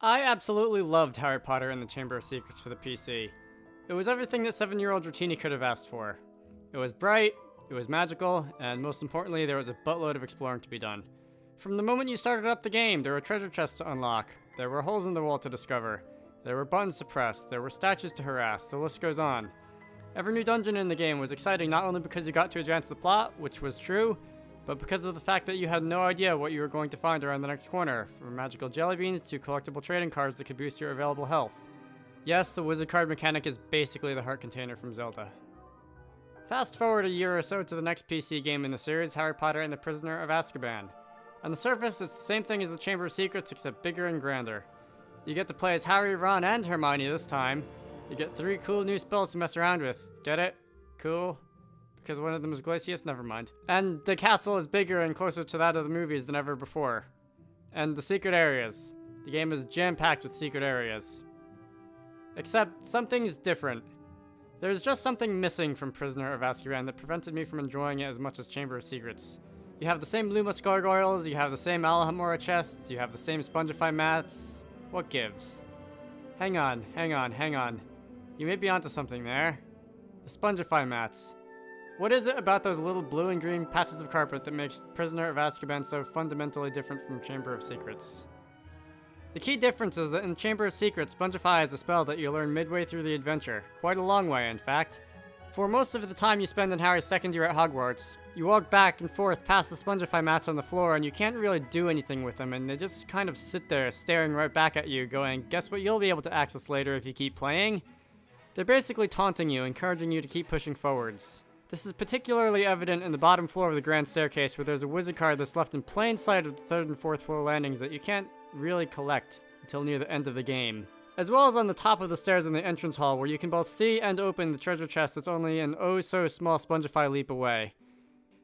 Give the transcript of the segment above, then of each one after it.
I absolutely loved Harry Potter and the Chamber of Secrets for the PC. It was everything that 7-year-old Dratini could have asked for. It was bright, it was magical, and most importantly, there was a buttload of exploring to be done. From the moment you started up the game, there were treasure chests to unlock, there were holes in the wall to discover, there were buttons to press, there were statues to harass, the list goes on. Every new dungeon in the game was exciting not only because you got to advance the plot, which was true, but because of the fact that you had no idea what you were going to find around the next corner, from magical jelly beans to collectible trading cards that could boost your available health. Yes, the wizard card mechanic is basically the heart container from Zelda. Fast forward a year or so to the next PC game in the series, Harry Potter and the Prisoner of Azkaban. On the surface, it's the same thing as the Chamber of Secrets, except bigger and grander. You get to play as Harry, Ron, and Hermione this time. You get 3 cool new spells to mess around with. Get it? Cool? Because one of them is Glacius? Never mind. And the castle is bigger and closer to that of the movies than ever before. And the secret areas. The game is jam-packed with secret areas. Except, something's different. There's just something missing from Prisoner of Azkaban that prevented me from enjoying it as much as Chamber of Secrets. You have the same Lumos gargoyles, you have the same Alhamora chests, you have the same Spongify mats. What gives? Hang on. You may be onto something there. The Spongify mats. What is it about those little blue and green patches of carpet that makes Prisoner of Azkaban so fundamentally different from Chamber of Secrets? The key difference is that in Chamber of Secrets, Spongify is a spell that you learn midway through the adventure. Quite a long way, in fact. For most of the time you spend in Harry's second year at Hogwarts, you walk back and forth past the Spongify mats on the floor and you can't really do anything with them, and they just kind of sit there staring right back at you going, guess what you'll be able to access later if you keep playing? They're basically taunting you, encouraging you to keep pushing forwards. This is particularly evident in the bottom floor of the grand staircase, where there's a wizard card that's left in plain sight of the 3rd and 4th floor landings that you can't really collect until near the end of the game. As well as on the top of the stairs in the entrance hall, where you can both see and open the treasure chest that's only an oh-so-small Spongify leap away.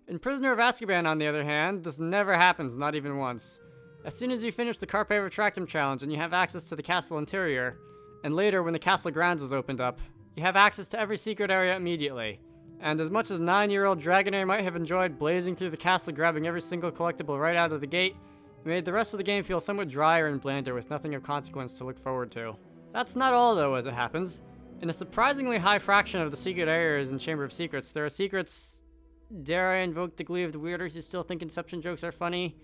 In Prisoner of Azkaban, on the other hand, this never happens, not even once. As soon as you finish the Carpe Retractum challenge and you have access to the castle interior, and later when the castle grounds is opened up, you have access to every secret area immediately. And as much as 9-year-old Dragonair might have enjoyed blazing through the castle grabbing every single collectible right out of the gate, it made the rest of the game feel somewhat drier and blander with nothing of consequence to look forward to. That's not all though, as it happens. In a surprisingly high fraction of the secret areas in Chamber of Secrets, there are secrets... Dare I invoke the glee of the weirdos who still think Inception jokes are funny?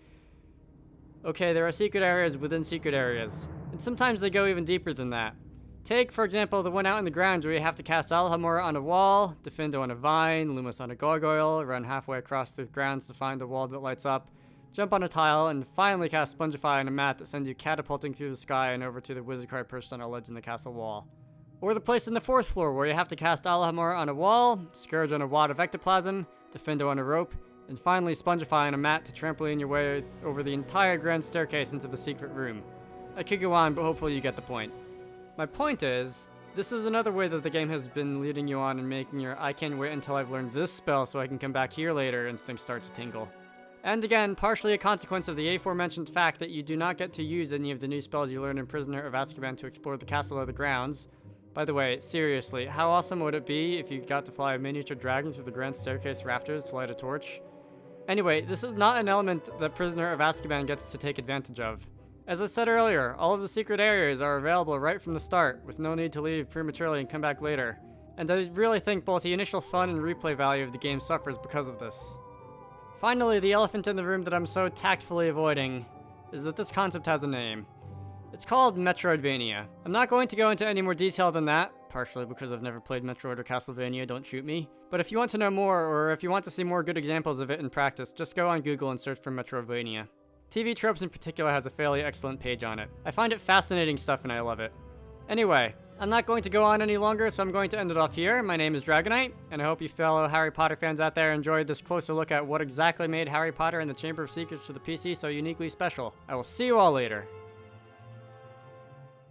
Okay, there are secret areas within secret areas. And sometimes they go even deeper than that. Take, for example, the one out in the grounds where you have to cast Alhamora on a wall, Defendo on a vine, Lumos on a gargoyle, run halfway across the grounds to find a wall that lights up, jump on a tile, and finally cast Spongify on a mat that sends you catapulting through the sky and over to the wizard card perched on a ledge in the castle wall. Or the place in the 4th floor where you have to cast Alhamora on a wall, Scourge on a wad of ectoplasm, Defendo on a rope, and finally Spongify on a mat to trampoline your way over the entire grand staircase into the secret room. I could go on, but hopefully you get the point. My point is, this is another way that the game has been leading you on and making your I can't wait until I've learned this spell so I can come back here later instincts start to tingle. And again, partially a consequence of the aforementioned fact that you do not get to use any of the new spells you learn in Prisoner of Azkaban to explore the castle or the grounds. By the way, seriously, how awesome would it be if you got to fly a miniature dragon through the grand staircase rafters to light a torch? Anyway, this is not an element that Prisoner of Azkaban gets to take advantage of. As I said earlier, all of the secret areas are available right from the start, with no need to leave prematurely and come back later. And I really think both the initial fun and replay value of the game suffers because of this. Finally, the elephant in the room that I'm so tactfully avoiding is that this concept has a name. It's called Metroidvania. I'm not going to go into any more detail than that, partially because I've never played Metroid or Castlevania, don't shoot me. But if you want to know more, or if you want to see more good examples of it in practice, just go on Google and search for Metroidvania. TVTropes in particular has a fairly excellent page on it. I find it fascinating stuff and I love it. Anyway, I'm not going to go on any longer, so I'm going to end it off here. My name is Dragonite, and I hope you fellow Harry Potter fans out there enjoyed this closer look at what exactly made Harry Potter and the Chamber of Secrets for the PC so uniquely special. I will see you all later.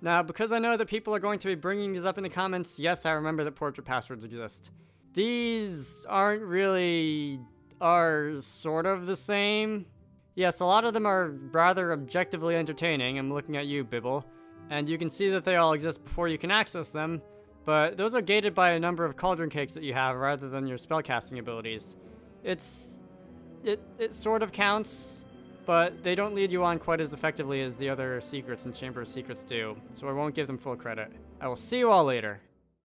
Now, because I know that people are going to be bringing these up in the comments, yes, I remember that portrait passwords exist. These are sort of the same. Yes, a lot of them are rather objectively entertaining. I'm looking at you, Bibble. And you can see that they all exist before you can access them, but those are gated by a number of cauldron cakes that you have rather than your spellcasting abilities. It sort of counts. but they don't lead you on quite as effectively as the other secrets in Chamber of Secrets do, so I won't give them full credit. I will see you all later.